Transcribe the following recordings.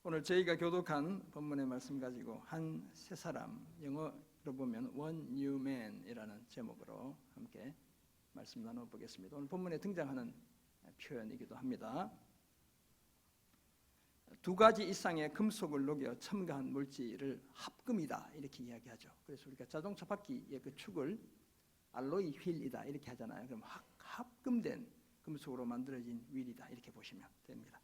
오늘 저희가 교독한 본문의 말씀 가지고 한 세 사람, 영어로 보면 One New Man이라는 제목으로 함께 말씀 나눠보겠습니다. 오늘 본문에 등장하는 표현이기도 합니다. 두 가지 이상의 금속을 녹여 첨가한 물질을 합금이다 이렇게 이야기하죠. 그래서 우리가 자동차 바퀴의 그 축을 알로이 휠이다 이렇게 하잖아요. 그럼 합금된 금속으로 만들어진 휠이다 이렇게 보시면 됩니다.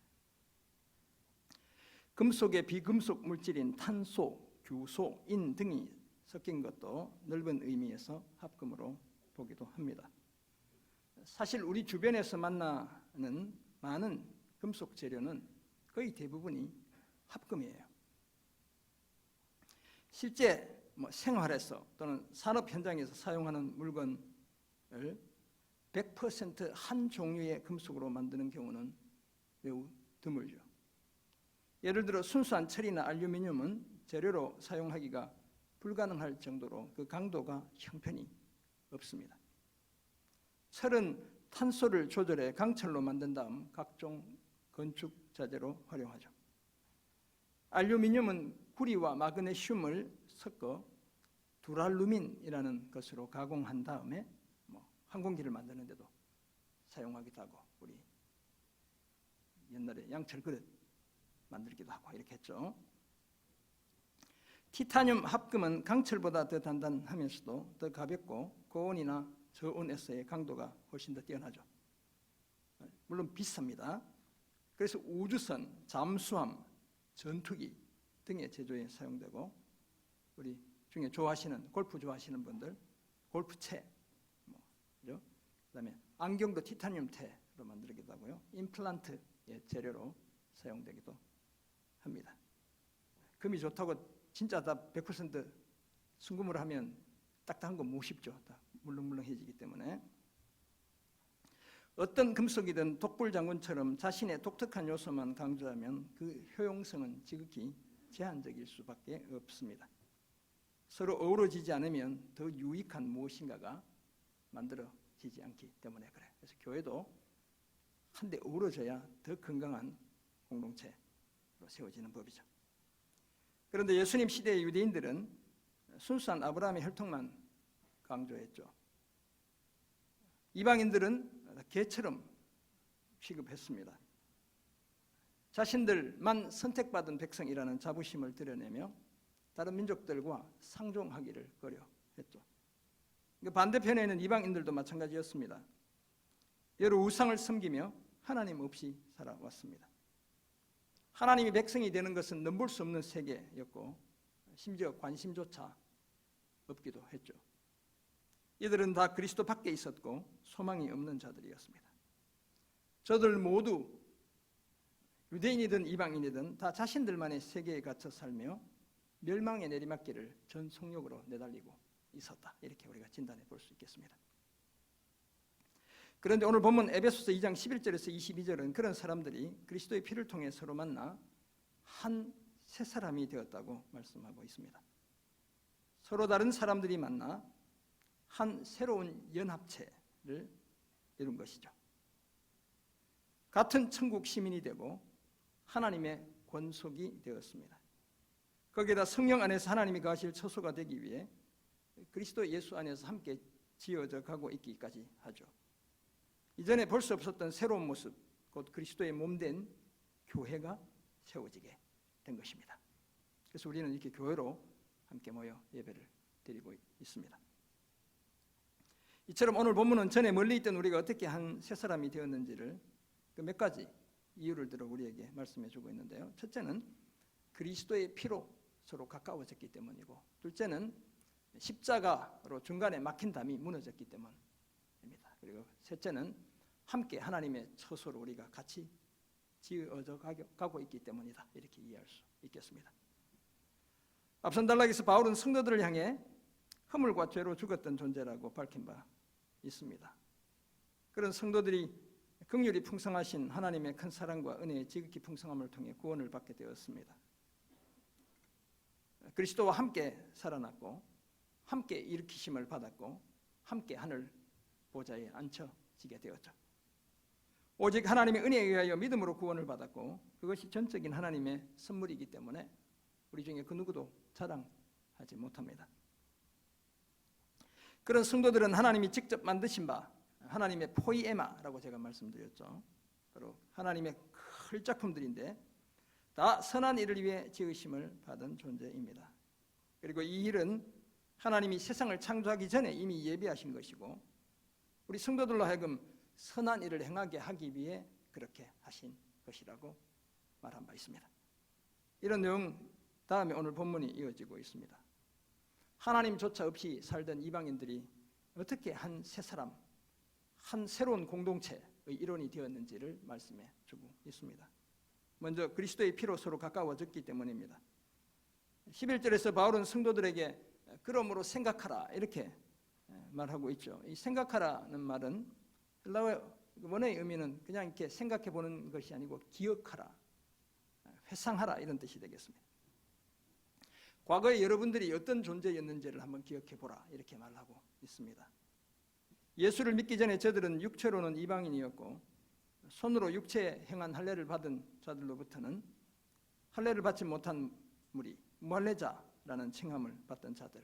금속의 비금속 물질인 탄소, 규소, 인 등이 섞인 것도 넓은 의미에서 합금으로 보기도 합니다. 사실 우리 주변에서 만나는 많은 금속 재료는 거의 대부분이 합금이에요. 실제 생활에서 또는 산업 현장에서 사용하는 물건을 100% 한 종류의 금속으로 만드는 경우는 매우 드물죠. 예를 들어 순수한 철이나 알루미늄은 재료로 사용하기가 불가능할 정도로 그 강도가 형편이 없습니다. 철은 탄소를 조절해 강철로 만든 다음 각종 건축 자재로 활용하죠. 알루미늄은 구리와 마그네슘을 섞어 두랄루민이라는 것으로 가공한 다음에 항공기를 만드는 데도 사용하기도 하고, 우리 옛날에 양철 그릇 만들기도 하고 이렇게 했죠. 티타늄 합금은 강철보다 더 단단하면서도 더 가볍고 고온이나 저온에서의 강도가 훨씬 더 뛰어나죠. 물론 비쌉니다. 그래서 우주선, 잠수함, 전투기 등의 제조에 사용되고, 우리 중에 좋아하시는 골프 좋아하시는 분들 골프채, 그다음에 안경도 티타늄 태로 만들기도 하고요. 임플란트의 재료로 사용되기도 합니다. 금이 좋다고 진짜 다 100% 순금으로 하면 딱딱한 거 못 씹죠. 다 물렁물렁해지기 때문에. 어떤 금속이든 독불장군처럼 자신의 독특한 요소만 강조하면 그 효용성은 지극히 제한적일 수밖에 없습니다. 서로 어우러지지 않으면 더 유익한 무엇인가가 만들어지지 않기 때문에 그래. 그래서 교회도 한데 어우러져야 더 건강한 공동체로 세워지는 법이죠. 그런데 예수님 시대의 유대인들은 순수한 아브라함의 혈통만 강조했죠. 이방인들은 개처럼 취급했습니다. 자신들만 선택받은 백성이라는 자부심을 드러내며 다른 민족들과 상종하기를 꺼려했죠. 반대편에는 이방인들도 마찬가지였습니다. 여러 우상을 섬기며 하나님 없이 살아왔습니다. 하나님이 백성이 되는 것은 넘볼 수 없는 세계였고, 심지어 관심조차 없기도 했죠. 이들은 다 그리스도 밖에 있었고 소망이 없는 자들이었습니다. 저들 모두 유대인이든 이방인이든 다 자신들만의 세계에 갇혀 살며 멸망의 내리막길을 전속력으로 내달리고 있었다. 이렇게 우리가 진단해 볼 수 있겠습니다. 그런데 오늘 본문 에베소서 2장 11절에서 22절은 그런 사람들이 그리스도의 피를 통해 서로 만나 한 새 사람이 되었다고 말씀하고 있습니다. 서로 다른 사람들이 만나 한 새로운 연합체를 이룬 것이죠. 같은 천국 시민이 되고 하나님의 권속이 되었습니다. 거기에다 성령 안에서 하나님이 거하실 처소가 되기 위해 그리스도 예수 안에서 함께 지어져 가고 있기까지 하죠. 이전에 볼 수 없었던 새로운 모습, 곧 그리스도의 몸된 교회가 세워지게 된 것입니다. 그래서 우리는 이렇게 교회로 함께 모여 예배를 드리고 있습니다. 이처럼 오늘 본문은 전에 멀리 있던 우리가 어떻게 한 새 사람이 되었는지를 그 몇 가지 이유를 들어 우리에게 말씀해 주고 있는데요. 첫째는 그리스도의 피로 서로 가까워졌기 때문이고, 둘째는 십자가로 중간에 막힌 담이 무너졌기 때문입니다. 그리고 셋째는 함께 하나님의 처소로 우리가 같이 지어져 가고 있기 때문이다. 이렇게 이해할 수 있겠습니다. 앞선 단락에서 바울은 성도들을 향해 허물과 죄로 죽었던 존재라고 밝힌 바 있습니다. 그런 성도들이 긍휼이 풍성하신 하나님의 큰 사랑과 은혜의 지극히 풍성함을 통해 구원을 받게 되었습니다. 그리스도와 함께 살아났고 함께 일으키심을 받았고 함께 하늘 보좌에 앉혀지게 되었죠. 오직 하나님의 은혜에 의하여 믿음으로 구원을 받았고 그것이 전적인 하나님의 선물이기 때문에 우리 중에 그 누구도 자랑하지 못합니다. 그런 성도들은 하나님이 직접 만드신 바 하나님의 포이에마라고 제가 말씀드렸죠. 바로 하나님의 큰 작품들인데 다 선한 일을 위해 지으심을 받은 존재입니다. 그리고 이 일은 하나님이 세상을 창조하기 전에 이미 예비하신 것이고 우리 성도들로 하여금 선한 일을 행하게 하기 위해 그렇게 하신 것이라고 말한 바 있습니다. 이런 내용 다음에 오늘 본문이 이어지고 있습니다. 하나님조차 없이 살던 이방인들이 어떻게 한 새 사람, 한 새로운 공동체의 일원이 되었는지를 말씀해 주고 있습니다. 먼저 그리스도의 피로 서로 가까워졌기 때문입니다. 11절에서 바울은 성도들에게 그러므로 생각하라 이렇게 말하고 있죠. 이 생각하라는 말은 헬라어 원어의 의미는 그냥 이렇게 생각해 보는 것이 아니고 기억하라, 회상하라 이런 뜻이 되겠습니다. 과거에 여러분들이 어떤 존재였는지를 한번 기억해 보라 이렇게 말하고 있습니다. 예수를 믿기 전에 저들은 육체로는 이방인이었고 손으로 육체에 행한 할례를 받은 자들로부터는 할례를 받지 못한 무리, 무할례자라는 칭함을 받던 자들.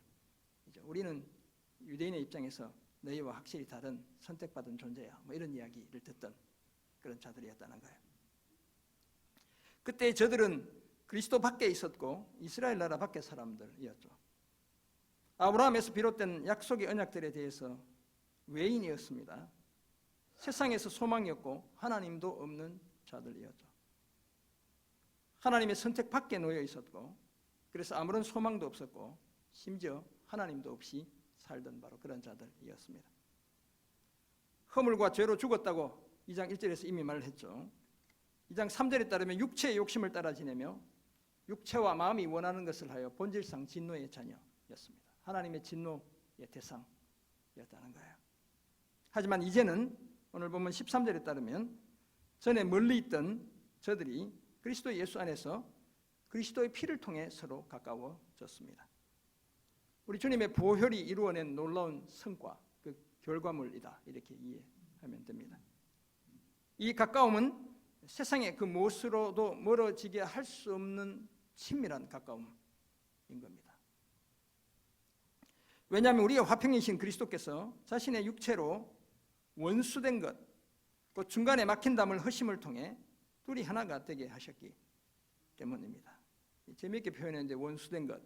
우리는 유대인의 입장에서 너희와 확실히 다른 선택받은 존재야 뭐 이런 이야기를 듣던 그런 자들이었다는 거예요. 그때 저들은 그리스도 밖에 있었고 이스라엘 나라 밖의 사람들이었죠. 아브라함에서 비롯된 약속의 언약들에 대해서 외인이었습니다. 세상에서 소망이었고 하나님도 없는 자들이었죠. 하나님의 선택 밖에 놓여 있었고 그래서 아무런 소망도 없었고 심지어 하나님도 없이 살던 바로 그런 자들이었습니다. 허물과 죄로 죽었다고 2장 1절에서 이미 말을 했죠. 2장 3절에 따르면 육체의 욕심을 따라 지내며 육체와 마음이 원하는 것을 하여 본질상 진노의 자녀였습니다. 하나님의 진노의 대상이었다는 거예요. 하지만 이제는 오늘 보면 13절에 따르면 전에 멀리 있던 저들이 그리스도 예수 안에서 그리스도의 피를 통해 서로 가까워졌습니다. 우리 주님의 보혈이 이루어낸 놀라운 성과, 그 결과물이다 이렇게 이해하면 됩니다. 이 가까움은 세상의 그 무엇으로도 멀어지게 할 수 없는 친밀한 가까움인 겁니다. 왜냐하면 우리의 화평이신 그리스도께서 자신의 육체로 원수된 것, 그 중간에 막힌 담을 허심을 통해 둘이 하나가 되게 하셨기 때문입니다. 재미있게 표현했는데 원수된 것,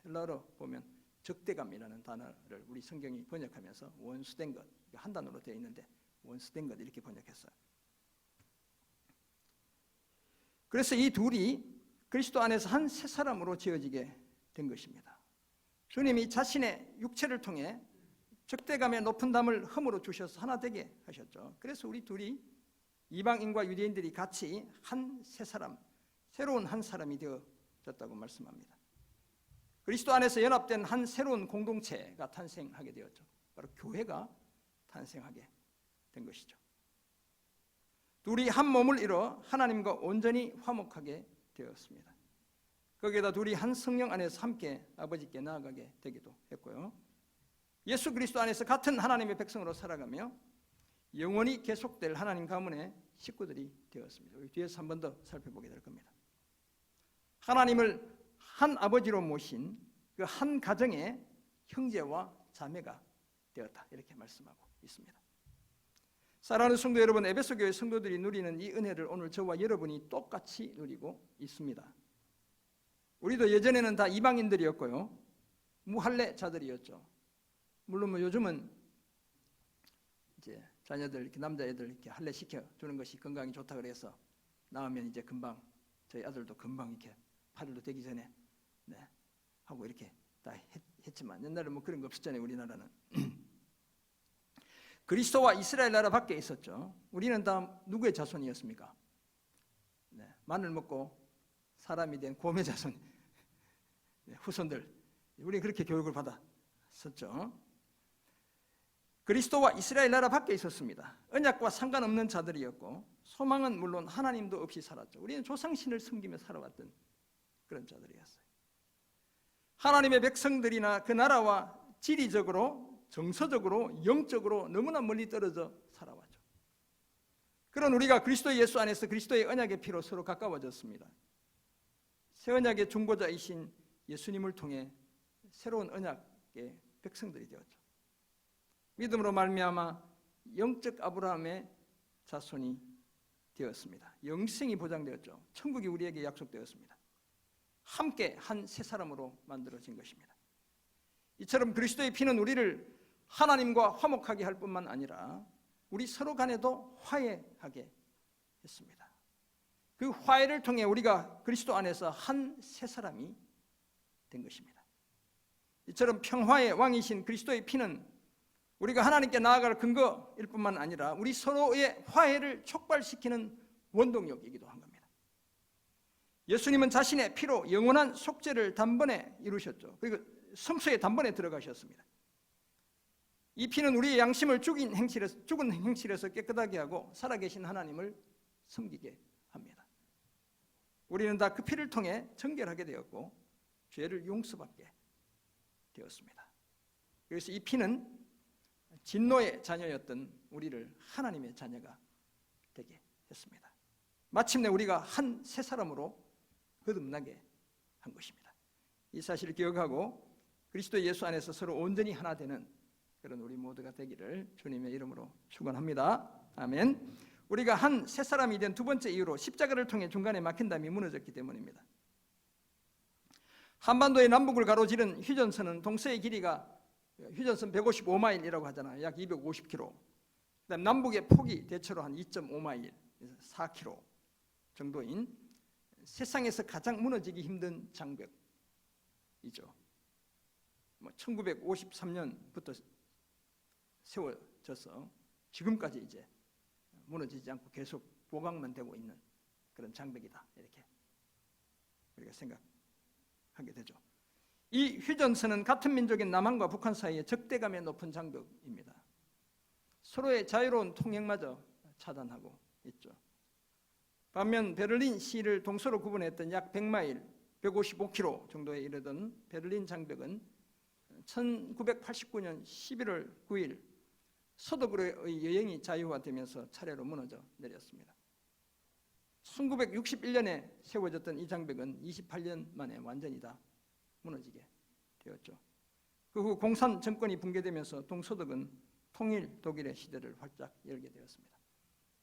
헬라어로 보면 적대감이라는 단어를 우리 성경이 번역하면서 원수된 것, 한 단어로 되어 있는데 원수된 것 이렇게 번역했어요. 그래서 이 둘이 그리스도 안에서 한 새 사람으로 지어지게 된 것입니다. 주님이 자신의 육체를 통해 적대감의 높은 담을 흠으로 주셔서 하나 되게 하셨죠. 그래서 우리 둘이 이방인과 유대인들이 같이 한 새 사람, 새로운 한 사람이 되어졌다고 말씀합니다. 그리스도 안에서 연합된 한 새로운 공동체가 탄생하게 되었죠. 바로 교회가 탄생하게 된 것이죠. 둘이 한 몸을 이뤄 하나님과 온전히 화목하게 되었습니다. 거기에다 둘이 한 성령 안에서 함께 아버지께 나아가게 되기도 했고요. 예수 그리스도 안에서 같은 하나님의 백성으로 살아가며 영원히 계속될 하나님 가문의 식구들이 되었습니다. 우리 뒤에서 한 번 더 살펴보게 될 겁니다. 하나님을 한 아버지로 모신 그 한 가정의 형제와 자매가 되었다 이렇게 말씀하고 있습니다. 사랑하는 성도 여러분, 에베소 교회 성도들이 누리는 이 은혜를 오늘 저와 여러분이 똑같이 누리고 있습니다. 우리도 예전에는 다 이방인들이었고요, 무할례자들이었죠. 물론 요즘은 이제 자녀들 이렇게 남자애들 이렇게 할례 시켜 주는 것이 건강에 좋다 그래서 나오면 이제 금방 저희 아들도 금방 이렇게 8일도 되기 전에 하고 이렇게 다 했지만 옛날에 뭐 그런 거 없었잖아요. 우리나라는 그리스도와 이스라엘 나라 밖에 있었죠. 우리는 다 누구의 자손이었습니까? 마늘 먹고 사람이 된 곰의 자손, 후손들. 우리는 그렇게 교육을 받았었죠. 그리스도와 이스라엘 나라 밖에 있었습니다. 언약과 상관없는 자들이었고 소망은 물론 하나님도 없이 살았죠. 우리는 조상신을 섬기며 살아왔던 그런 자들이었어요. 하나님의 백성들이나 그 나라와 지리적으로, 정서적으로, 영적으로 너무나 멀리 떨어져 살아왔죠. 그런 우리가 그리스도 예수 안에서 그리스도의 언약의 피로 서로 가까워졌습니다. 새 언약의 중보자이신 예수님을 통해 새로운 언약의 백성들이 되었죠. 믿음으로 말미암아 영적 아브라함의 자손이 되었습니다. 영생이 보장되었죠. 천국이 우리에게 약속되었습니다. 함께 한 새 사람으로 만들어진 것입니다. 이처럼 그리스도의 피는 우리를 하나님과 화목하게 할 뿐만 아니라 우리 서로 간에도 화해하게 했습니다. 그 화해를 통해 우리가 그리스도 안에서 한 새 사람이 된 것입니다. 이처럼 평화의 왕이신 그리스도의 피는 우리가 하나님께 나아갈 근거일 뿐만 아니라 우리 서로의 화해를 촉발시키는 원동력이기도 한 겁니다. 예수님은 자신의 피로 영원한 속죄를 단번에 이루셨죠. 그리고 성소에 단번에 들어가셨습니다. 이 피는 우리의 양심을 죽은 행실에서 깨끗하게 하고 살아계신 하나님을 섬기게 합니다. 우리는 다 그 피를 통해 정결하게 되었고 죄를 용서받게 되었습니다. 그래서 이 피는 진노의 자녀였던 우리를 하나님의 자녀가 되게 했습니다. 마침내 우리가 한 새 사람으로 거듭나게 한 것입니다. 이 사실을 기억하고 그리스도 예수 안에서 서로 온전히 하나 되는 그런 우리 모두가 되기를 주님의 이름으로 축원합니다. 아멘. 우리가 한 새 사람이 된 두 번째 이유로 십자가를 통해 중간에 막힌 담이 무너졌기 때문입니다. 한반도의 남북을 가로지른 휴전선은 동서의 길이가 휴전선 155마일이라고 하잖아요. 약 250km. 그다음 남북의 폭이 대체로 한 2.5마일, 4km 정도인 세상에서 가장 무너지기 힘든 장벽이죠. 1953년부터 세워져서 지금까지 이제 무너지지 않고 계속 보강만 되고 있는 그런 장벽이다, 이렇게 우리가 생각하게 되죠. 이 휴전선은 같은 민족인 남한과 북한 사이에 적대감이 높은 장벽입니다. 서로의 자유로운 통행마저 차단하고 있죠. 반면 베를린 시를 동서로 구분했던 약 100마일, 155km 정도에 이르던 베를린 장벽은 1989년 11월 9일 서독으로의 여행이 자유화되면서 차례로 무너져 내렸습니다. 1961년에 세워졌던 이 장벽은 28년 만에 완전히 다 무너지게 되었죠. 그 후 공산 정권이 붕괴되면서 동서독은 통일 독일의 시대를 활짝 열게 되었습니다.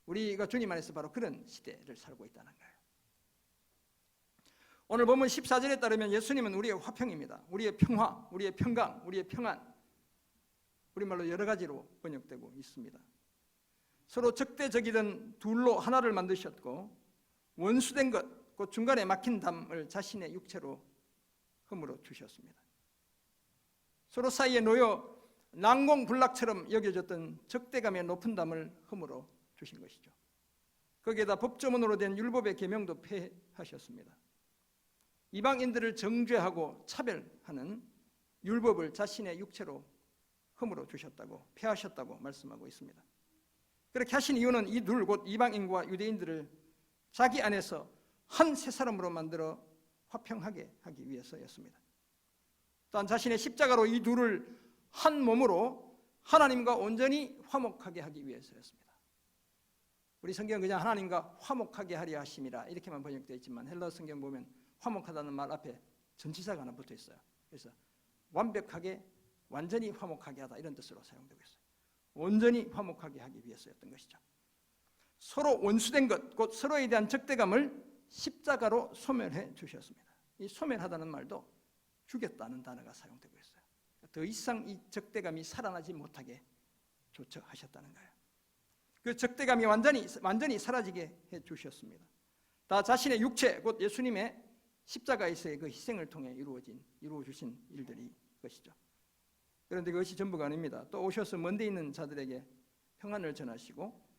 우리가 주님 안에서 바로 그런 시대를 살고 있다는 거예요. 오늘 본문 14절에 따르면 예수님은 우리의 화평입니다. 우리의 평화, 우리의 평강, 우리의 평안, 우리말로 여러 가지로 번역되고 있습니다. 서로 적대적이던 둘로 하나를 만드셨고 원수된 것, 곧 중간에 막힌 담을 자신의 육체로 흠으로 주셨습니다. 서로 사이에 놓여 난공불락처럼 여겨졌던 적대감의 높은 담을 흠으로 주신 것이죠. 거기에다 법조문으로 된 율법의 계명도 폐하셨습니다. 이방인들을 정죄하고 차별하는 율법을 자신의 육체로 흠으로 주셨다고, 폐하셨다고 말씀하고 있습니다. 그렇게 하신 이유는 이 둘, 곧 이방인과 유대인들을 자기 안에서 한 새 사람으로 만들어 화평하게 하기 위해서였습니다. 또한 자신의 십자가로 이 둘을 한 몸으로 하나님과 온전히 화목하게 하기 위해서였습니다. 우리 성경은 그냥 하나님과 화목하게 하려 하심이라 이렇게만 번역되어 있지만 헬라 성경 보면 화목하다는 말 앞에 전치사가 하나 붙어 있어요. 그래서 완벽하게, 완전히 화목하게 하다, 이런 뜻으로 사용되고 있어요. 온전히 화목하게 하기 위해서였던 것이죠. 서로 원수된 것, 곧 서로에 대한 적대감을 십자가로 소멸해 주셨습니다. 이 소멸하다는 말도 죽였다는 단어가 사용되고 있어요. 더 이상 이 적대감이 살아나지 못하게 조처하셨다는 거예요. 그 적대감이 완전히 사라지게 해 주셨습니다. 다 자신의 육체, 곧 예수님의 십자가에서의 그 희생을 통해 이루어 주신 일들이 것이죠. 그런데 그것이 전부가 아닙니다. 또 오셔서 먼데 있는 자들에게 평안을 전하시고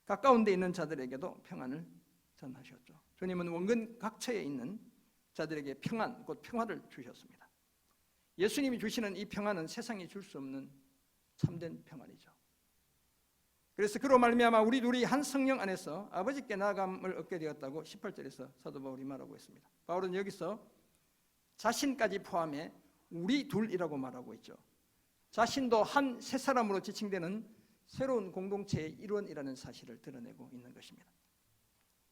가까운 데 있는 자들에게도 평안을 전하셨죠. 주님은 원근 각처에 있는 자들에게 평안, 곧 평화를 주셨습니다. 예수님이 주시는 이 평안은 세상이 줄 수 없는 참된 평안이죠. 그래서 그로 말미암아 우리 둘이 한 성령 안에서 아버지께 나아감을 얻게 되었다고 18절에서 사도 바울이 말하고 있습니다. 바울은 여기서 자신까지 포함해 우리 둘이라고 말하고 있죠. 자신도 한 새 사람으로 지칭되는 새로운 공동체의 일원이라는 사실을 드러내고 있는 것입니다.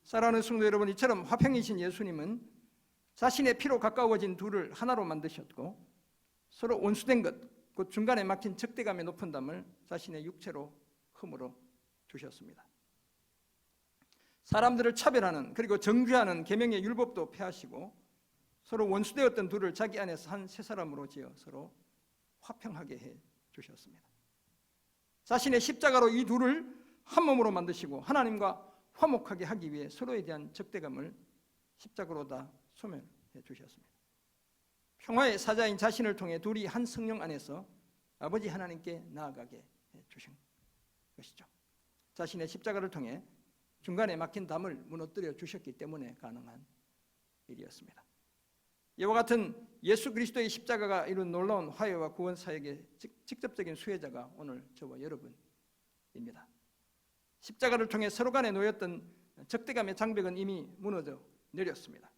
사랑하는 성도 여러분, 이처럼 화평이신 예수님은 자신의 피로 가까워진 둘을 하나로 만드셨고 서로 원수된 것, 곧 중간에 막힌 적대감의 높은 담을 자신의 육체로 흠으로 주셨습니다. 사람들을 차별하는 그리고 정죄하는 계명의 율법도 폐하시고 서로 원수되었던 둘을 자기 안에서 한 새 사람으로 지어 서로 화평하게 해 주셨습니다. 자신의 십자가로 이 둘을 한 몸으로 만드시고 하나님과 화목하게 하기 위해 서로에 대한 적대감을 십자가로 다 소멸해 주셨습니다. 평화의 사자인 자신을 통해 둘이 한 성령 안에서 아버지 하나님께 나아가게 해 주신 것이죠. 자신의 십자가를 통해 중간에 막힌 담을 무너뜨려 주셨기 때문에 가능한 일이었습니다. 이와 같은 예수 그리스도의 십자가가 이룬 놀라운 화해와 구원 사역의 직접적인 수혜자가 오늘 저와 여러분입니다. 십자가를 통해 서로 간에 놓였던 적대감의 장벽은 이미 무너져 내렸습니다.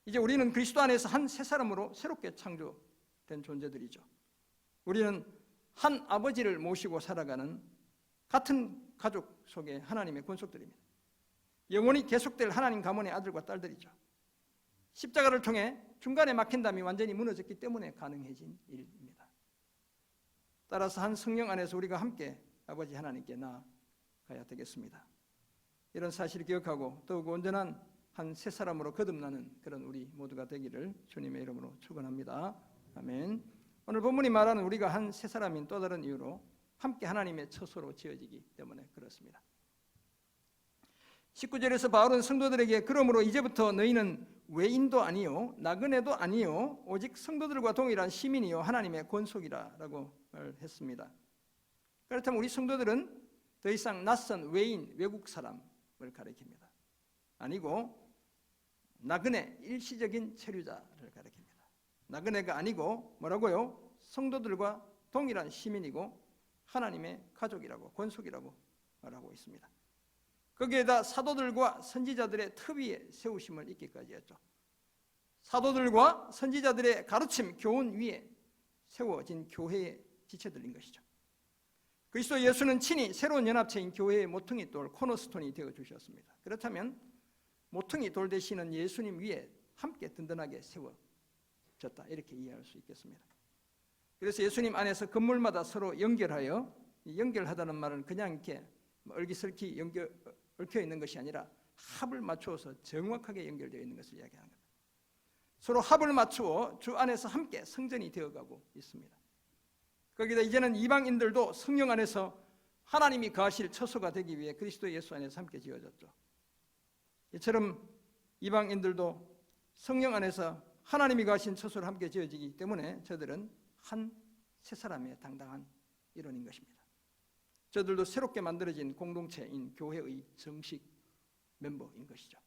이제 우리는 그리스도 안에서 한 새 사람으로 새롭게 창조된 존재들이죠. 우리는 한 아버지를 모시고 살아가는 같은 가족 속의 하나님의 권속들입니다. 영원히 계속될 하나님 가문의 아들과 딸들이죠. 십자가를 통해 중간에 막힌 담이 완전히 무너졌기 때문에 가능해진 일입니다. 따라서 한 성령 안에서 우리가 함께 아버지 하나님께 나아가야 되겠습니다. 이런 사실을 기억하고 더욱 온전한 한 새 사람으로 거듭나는 그런 우리 모두가 되기를 주님의 이름으로 축원합니다. 아멘. 오늘 본문이 말하는 우리가 한 새 사람인 또 다른 이유로 함께 하나님의 처소로 지어지기 때문에 그렇습니다. 19절에서 바울은 성도들에게 그러므로 이제부터 너희는 외인도 아니요 나그네도 아니요 오직 성도들과 동일한 시민이요 하나님의 권속이라라고 말했습니다. 그렇다면 우리 성도들은 더 이상 낯선 외인 외국 사람을 가리킵니다. 아니고 나그네 일시적인 체류자를 가리킵니다. 나그네가 아니고 뭐라고요? 성도들과 동일한 시민이고 하나님의 가족이라고 권속이라고 말하고 있습니다. 거기에다 사도들과 선지자들의 터 위에 세우심을 잊기까지 했죠. 사도들과 선지자들의 가르침, 교훈 위에 세워진 교회의 지체들인 것이죠. 그리스도 예수는 친히 새로운 연합체인 교회의 모퉁이 돌 코너스톤이 되어 주셨습니다. 그렇다면 모퉁이 돌 되시는 예수님 위에 함께 든든하게 세워졌다 이렇게 이해할 수 있겠습니다. 그래서 예수님 안에서 건물마다 서로 연결하여, 연결하다는 말은 그냥 이렇게 얼기설기 얽혀 있는 것이 아니라 합을 맞추어서 정확하게 연결되어 있는 것을 이야기하는 겁니다. 서로 합을 맞추어 주 안에서 함께 성전이 되어가고 있습니다. 거기다 이제는 이방인들도 성령 안에서 하나님이 거하실 처소가 되기 위해 그리스도 예수 안에서 함께 지어졌죠. 이처럼 이방인들도 성령 안에서 하나님이 거하신 처소를 함께 지어지기 때문에 저들은 한 새 사람의 당당한 일원인 것입니다. 저들도 새롭게 만들어진 공동체인 교회의 정식 멤버인 것이죠.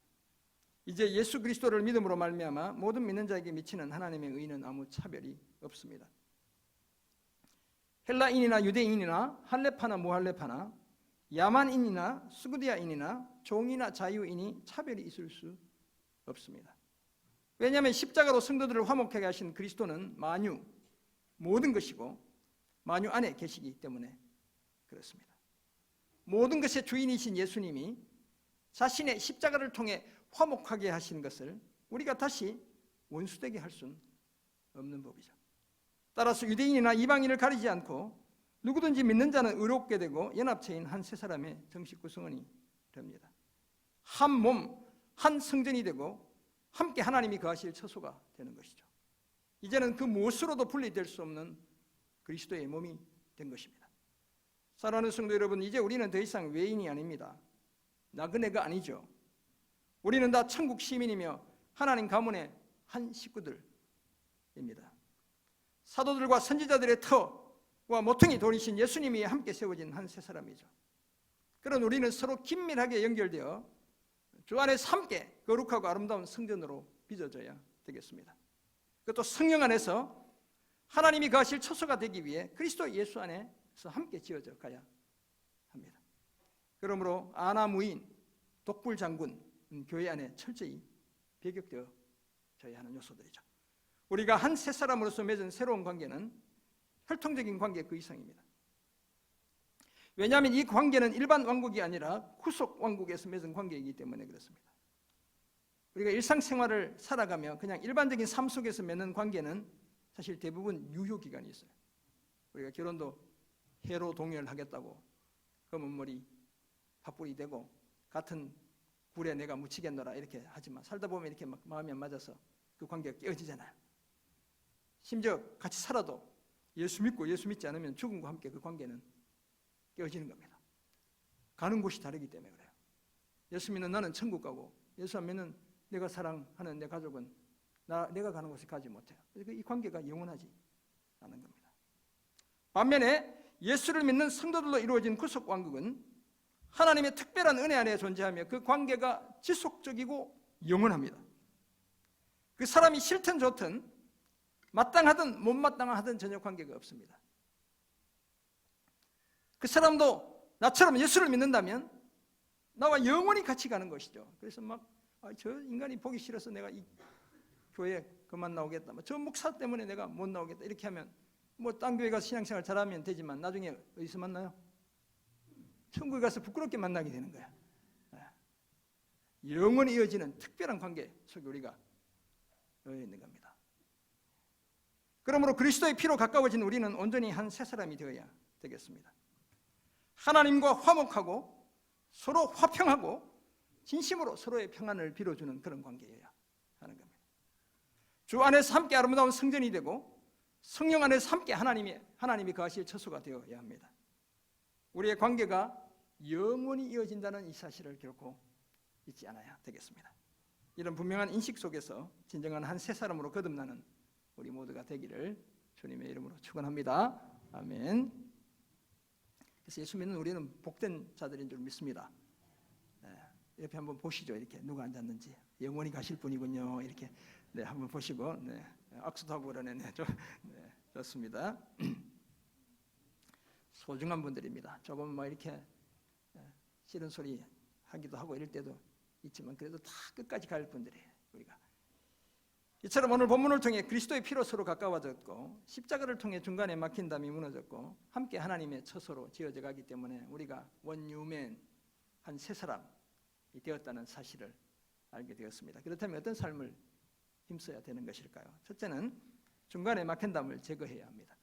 이제 예수 그리스도를 믿음으로 말미암아 모든 믿는 자에게 미치는 하나님의 의는 아무 차별이 없습니다. 헬라인이나 유대인이나 할레파나 무할레파나 야만인이나 수구디아인이나 종이나 자유인이 차별이 있을 수 없습니다. 왜냐하면 십자가로 성도들을 화목하게 하신 그리스도는 만유, 모든 것이고 만유 안에 계시기 때문에 그렇습니다. 모든 것의 주인이신 예수님이 자신의 십자가를 통해 화목하게 하신 것을 우리가 다시 원수되게 할 수는 없는 법이죠. 따라서 유대인이나 이방인을 가리지 않고 누구든지 믿는 자는 의롭게 되고 연합체인 한 세 사람의 정식 구성원이 됩니다. 한 몸, 한 성전이 되고 함께 하나님이 거하실 처소가 되는 것이죠. 이제는 그 무엇으로도 분리될 수 없는 그리스도의 몸이 된 것입니다. 사랑하는 성도 여러분, 이제 우리는 더 이상 외인이 아닙니다. 나그네가 아니죠. 우리는 다 천국 시민이며 하나님 가문의 한 식구들입니다. 사도들과 선지자들의 터와 모퉁이 돌이신 예수님이 함께 세워진 한 세 사람이죠. 그런 우리는 서로 긴밀하게 연결되어 주 안에서 함께 거룩하고 아름다운 성전으로 빚어져야 되겠습니다. 그것도 성령 안에서 하나님이 거하실 처소가 되기 위해 그리스도 예수 안에서 함께 지어져 가야 합니다. 그러므로 아나무인, 독불장군, 교회 안에 철저히 배격되어져야 하는 요소들이죠. 우리가 한 세 사람으로서 맺은 새로운 관계는 혈통적인 관계 그 이상입니다. 왜냐하면 이 관계는 일반 왕국이 아니라 후속 왕국에서 맺은 관계이기 때문에 그렇습니다. 우리가 일상생활을 살아가며 그냥 일반적인 삶 속에서 맺는 관계는 사실 대부분 유효기간이 있어요. 우리가 결혼도 해로 동의하겠다고 검은 머리 팥불이 되고 같은 굴에 내가 묻히겠노라 이렇게 하지만 살다 보면 이렇게 막 마음이 안 맞아서 그 관계가 깨어지잖아요. 심지어 같이 살아도 예수 믿고 예수 믿지 않으면 죽음과 함께 그 관계는 깨어지는 겁니다. 가는 곳이 다르기 때문에 그래요. 예수 믿는 나는 천국 가고 예수 안 믿는 내가 사랑하는 내 가족은 내가 가는 곳에 가지 못해요. 그래서 이 관계가 영원하지 않은 겁니다. 반면에 예수를 믿는 성도들로 이루어진 구속 왕국은 하나님의 특별한 은혜 안에 존재하며 그 관계가 지속적이고 영원합니다. 그 사람이 싫든 좋든 마땅하든 못마땅하든 전혀 관계가 없습니다. 그 사람도 나처럼 예수를 믿는다면 나와 영원히 같이 가는 것이죠. 그래서 저 인간이 보기 싫어서 내가 이 교회 그만 나오겠다, 저 목사 때문에 내가 못 나오겠다 이렇게 하면 딴 교회 가서 신앙생활 잘하면 되지만 나중에 어디서 만나요? 천국에 가서 부끄럽게 만나게 되는 거야. 영원히 이어지는 특별한 관계 속에 우리가 놓여 있는 겁니다. 그러므로 그리스도의 피로 가까워진 우리는 온전히 한 새 사람이 되어야 되겠습니다. 하나님과 화목하고 서로 화평하고 진심으로 서로의 평안을 빌어주는 그런 관계여야 하는 겁니다. 주 안에서 함께 아름다운 성전이 되고 성령 안에서 함께 하나님이 거하실 처소가 되어야 합니다. 우리의 관계가 영원히 이어진다는 이 사실을 결코 잊지 않아야 되겠습니다. 이런 분명한 인식 속에서 진정한 한 새 사람으로 거듭나는 우리 모두가 되기를 주님의 이름으로 축원합니다. 아멘. 그래서 예수 믿는 우리는 복된 자들인 줄 믿습니다. 옆에 한번 보시죠. 이렇게 누가 앉았는지 영원히 가실 분이군요. 이렇게 한번 보시고 악수도 하고 그러네. 좋습니다. 소중한 분들입니다. 조금 이렇게 싫은 소리 하기도 하고 이럴 때도 있지만 그래도 다 끝까지 갈 분들이에요. 우리가 이처럼 오늘 본문을 통해 그리스도의 피로 서로 가까워졌고 십자가를 통해 중간에 막힌 담이 무너졌고 함께 하나님의 처소로 지어져 가기 때문에 우리가 원유맨 한 새 사람이 되었다는 사실을 알게 되었습니다. 그렇다면 어떤 삶을 힘써야 되는 것일까요? 첫째는 중간에 막힌 담을 제거해야 합니다.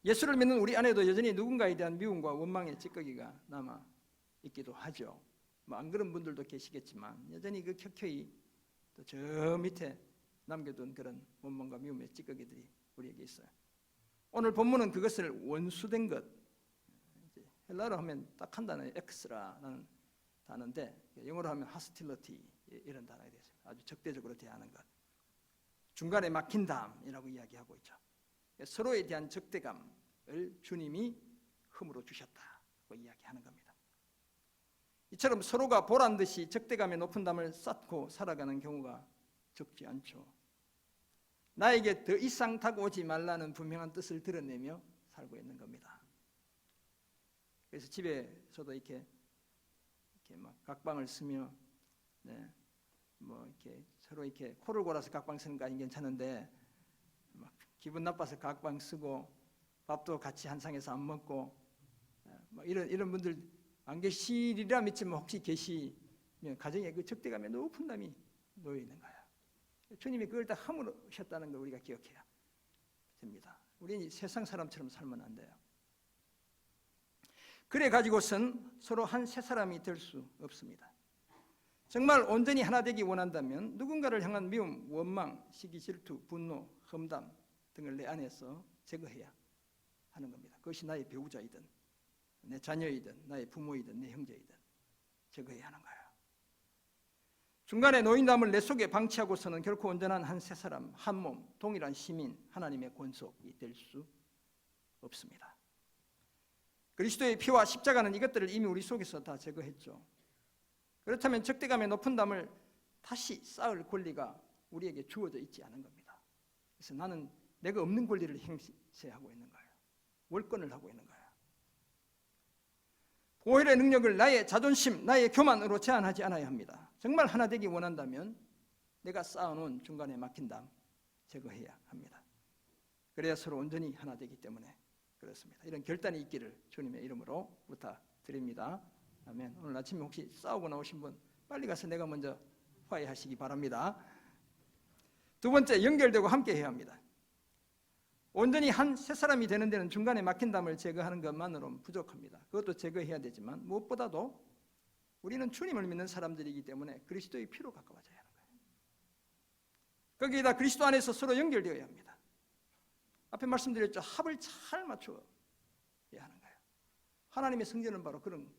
예수를 믿는 우리 안에도 여전히 누군가에 대한 미움과 원망의 찌꺼기가 남아 있기도 하죠. 안 그런 분들도 계시겠지만 여전히 그 켜켜이 또 저 밑에 남겨둔 그런 원망과 미움의 찌꺼기들이 우리에게 있어요. 오늘 본문은 그것을 원수된 것, 헬라어로 하면 딱 한 단어에 엑스라라는 단어인데 영어로 하면 hostility 이런 단어가 되어요. 아주 적대적으로 대하는 것, 중간에 막힌 담이라고 이야기하고 있죠. 서로에 대한 적대감을 주님이 흠으로 주셨다고 이야기하는 겁니다. 이처럼 서로가 보란 듯이 적대감의 높은 담을 쌓고 살아가는 경우가 적지 않죠. 나에게 더 이상 다가오지 말라는 분명한 뜻을 드러내며 살고 있는 겁니다. 그래서 집에서도 이렇게 막 각방을 쓰며 이렇게 서로 이렇게 코를 골아서 각방 쓰는 거 아닌 괜찮은데 막 기분 나빠서 각방 쓰고 밥도 같이 한 상에서 안 먹고 이런 분들 안 계시리라 믿지만 혹시 계시면 가정에 그 적대감에 높은 담이 놓여 있는 거예요. 주님이 그걸 다 허물으셨다는 걸 우리가 기억해야 됩니다. 우리는 세상 사람처럼 살면 안 돼요. 그래 가지고선 서로 한 새 사람이 될 수 없습니다. 정말 온전히 하나 되기 원한다면 누군가를 향한 미움, 원망, 시기, 질투, 분노, 험담 등을 내 안에서 제거해야 하는 겁니다. 그것이 나의 배우자이든 내 자녀이든 나의 부모이든 내 형제이든 제거해야 하는 거예요. 중간에 놓인 담을 내 속에 방치하고서는 결코 온전한 한 새 사람, 한 몸, 동일한 시민, 하나님의 권속이 될 수 없습니다. 그리스도의 피와 십자가는 이것들을 이미 우리 속에서 다 제거했죠. 그렇다면 적대감의 높은 담을 다시 쌓을 권리가 우리에게 주어져 있지 않은 겁니다. 그래서 나는 내가 없는 권리를 행세하고 있는 거예요. 월권을 하고 있는 거예요. 보혈의 능력을 나의 자존심, 나의 교만으로 제한하지 않아야 합니다. 정말 하나 되기 원한다면 내가 쌓아놓은 중간에 막힌 담 제거해야 합니다. 그래야 서로 온전히 하나 되기 때문에 그렇습니다. 이런 결단이 있기를 주님의 이름으로 부탁드립니다. 아멘. 오늘 아침에 혹시 싸우고 나오신 분 빨리 가서 내가 먼저 화해하시기 바랍니다. 두 번째, 연결되고 함께 해야 합니다. 온전히 한 새 사람이 되는 데는 중간에 막힌 담을 제거하는 것만으로는 부족합니다. 그것도 제거해야 되지만 무엇보다도 우리는 주님을 믿는 사람들이기 때문에 그리스도의 피로 가까워져야 하는 거예요. 거기에다 그리스도 안에서 서로 연결되어야 합니다. 앞에 말씀드렸죠. 합을 잘 맞춰야 하는 거예요. 하나님의 성전은 바로 그런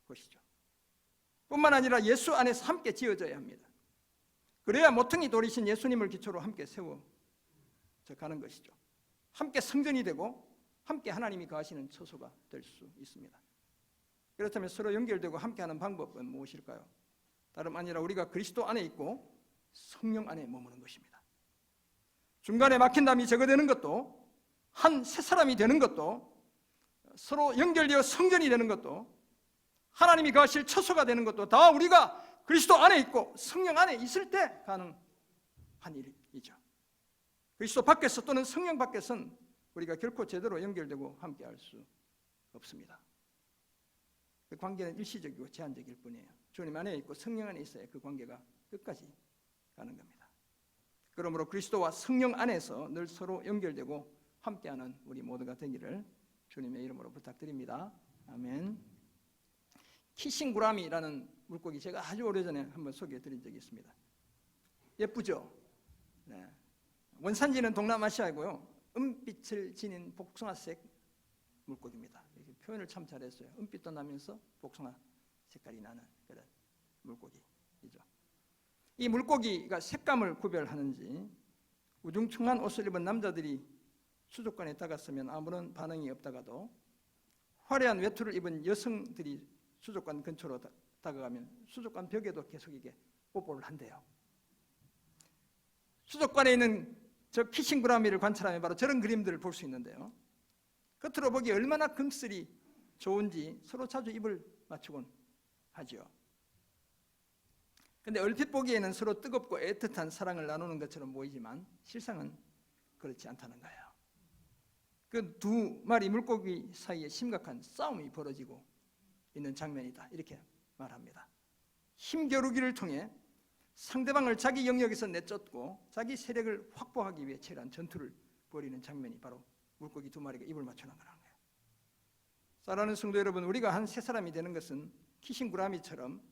것이죠. 뿐만 아니라 예수 안에서 함께 지어져야 합니다. 그래야 모퉁이 돌이신 예수님을 기초로 함께 세워져 가는 것이죠. 함께 성전이 되고 함께 하나님이 거하시는 처소가 될 수 있습니다. 그렇다면 서로 연결되고 함께하는 방법은 무엇일까요? 다름 아니라 우리가 그리스도 안에 있고 성령 안에 머무는 것입니다. 중간에 막힌 담이 제거되는 것도, 한 새 사람이 되는 것도, 서로 연결되어 성전이 되는 것도, 하나님이 거하실 처소가 되는 것도 다 우리가 그리스도 안에 있고 성령 안에 있을 때 가능한 일이죠. 그리스도 밖에서 또는 성령 밖에서는 우리가 결코 제대로 연결되고 함께할 수 없습니다. 그 관계는 일시적이고 제한적일 뿐이에요. 주님 안에 있고 성령 안에 있어야 그 관계가 끝까지 가는 겁니다. 그러므로 그리스도와 성령 안에서 늘 서로 연결되고 함께하는 우리 모두가 되기를 주님의 이름으로 부탁드립니다. 아멘. 키싱구라미라는 물고기 제가 아주 오래전에 한번 소개해드린 적이 있습니다. 예쁘죠? 네. 원산지는 동남아시아이고요. 은빛을 지닌 복숭아색 물고기입니다. 표현을 참 잘했어요. 은빛도 나면서 복숭아 색깔이 나는 그런 물고기이죠. 이 물고기가 색감을 구별하는지 우중충한 옷을 입은 남자들이 수족관에 다갔으면 아무런 반응이 없다가도 화려한 외투를 입은 여성들이 수족관 근처로 다가가면 수족관 벽에도 계속 이게 뽀뽀를 한대요. 수족관에 있는 저 키싱구라미를 관찰하면 바로 저런 그림들을 볼 수 있는데요. 겉으로 보기 얼마나 금슬이 좋은지 서로 자주 입을 맞추곤 하죠. 근데 얼핏 보기에는 서로 뜨겁고 애틋한 사랑을 나누는 것처럼 보이지만 실상은 그렇지 않다는 거예요. 그 두 마리 물고기 사이에 심각한 싸움이 벌어지고 있는 장면이다, 이렇게 말합니다. 힘겨루기를 통해 상대방을 자기 영역에서 내쫓고 자기 세력을 확보하기 위해 치열한 전투를 벌이는 장면이 바로 물고기 두 마리가 입을 맞춰 나가는 거예요. 사랑하는 성도 여러분, 우리가 한 새 사람이 되는 것은 키싱구라미처럼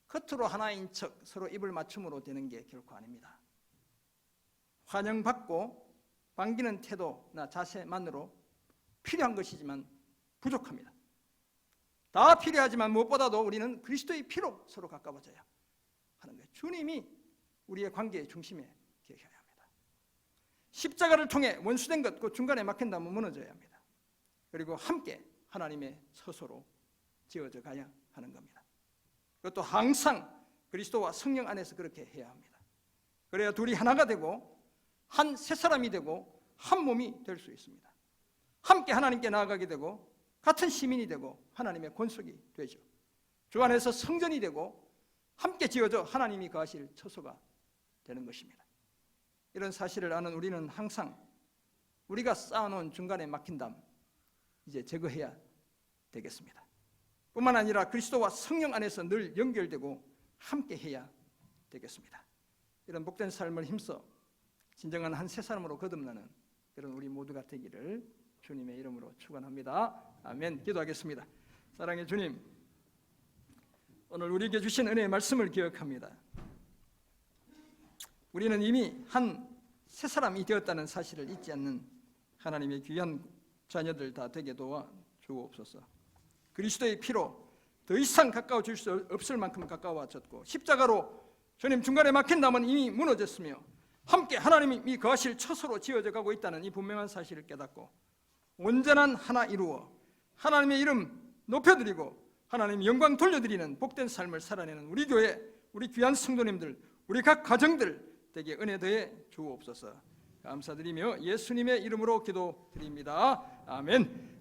겉으로 하나인 척 서로 입을 맞춤으로 되는 게 결코 아닙니다. 환영받고 반기는 태도나 자세만으로 필요한 것이지만 부족합니다. 다 필요하지만 무엇보다도 우리는 그리스도의 피로 서로 가까워져야 하는 거예요. 주님이 우리의 관계의 중심에 계셔야 합니다. 십자가를 통해 원수된 것, 그 중간에 막힌 담은 무너져야 합니다. 그리고 함께 하나님의 처소로 지어져 가야 하는 겁니다. 그것도 항상 그리스도와 성령 안에서 그렇게 해야 합니다. 그래야 둘이 하나가 되고 한 새 사람이 되고 한 몸이 될 수 있습니다. 함께 하나님께 나아가게 되고 같은 시민이 되고 하나님의 권속이 되죠. 주 안에서 성전이 되고 함께 지어져 하나님이 거하실 처소가 되는 것입니다. 이런 사실을 아는 우리는 항상 우리가 쌓아놓은 중간에 막힌 담 이제 제거해야 되겠습니다. 뿐만 아니라 그리스도와 성령 안에서 늘 연결되고 함께 해야 되겠습니다. 이런 복된 삶을 힘써 진정한 한 새 사람으로 거듭나는 그런 우리 모두가 되기를 주님의 이름으로 축원합니다. 아멘. 기도하겠습니다. 사랑의 주님, 오늘 우리에게 주신 은혜의 말씀을 기억합니다. 우리는 이미 한 새 사람이 되었다는 사실을 잊지 않는 하나님의 귀한 자녀들 다 되게 도와 주옵소서. 그리스도의 피로 더 이상 가까워질 수 없을 만큼 가까워졌고 십자가로 주님 중간에 막힌 담은 이미 무너졌으며 함께 하나님이 거하실 처소로 지어져 가고 있다는 이 분명한 사실을 깨닫고 온전한 하나 이루어 하나님의 이름 높여드리고 하나님 영광 돌려드리는 복된 삶을 살아내는 우리 교회, 우리 귀한 성도님들, 우리 각 가정들 되게 은혜 더해 주옵소서. 감사드리며 예수님의 이름으로 기도드립니다. 아멘.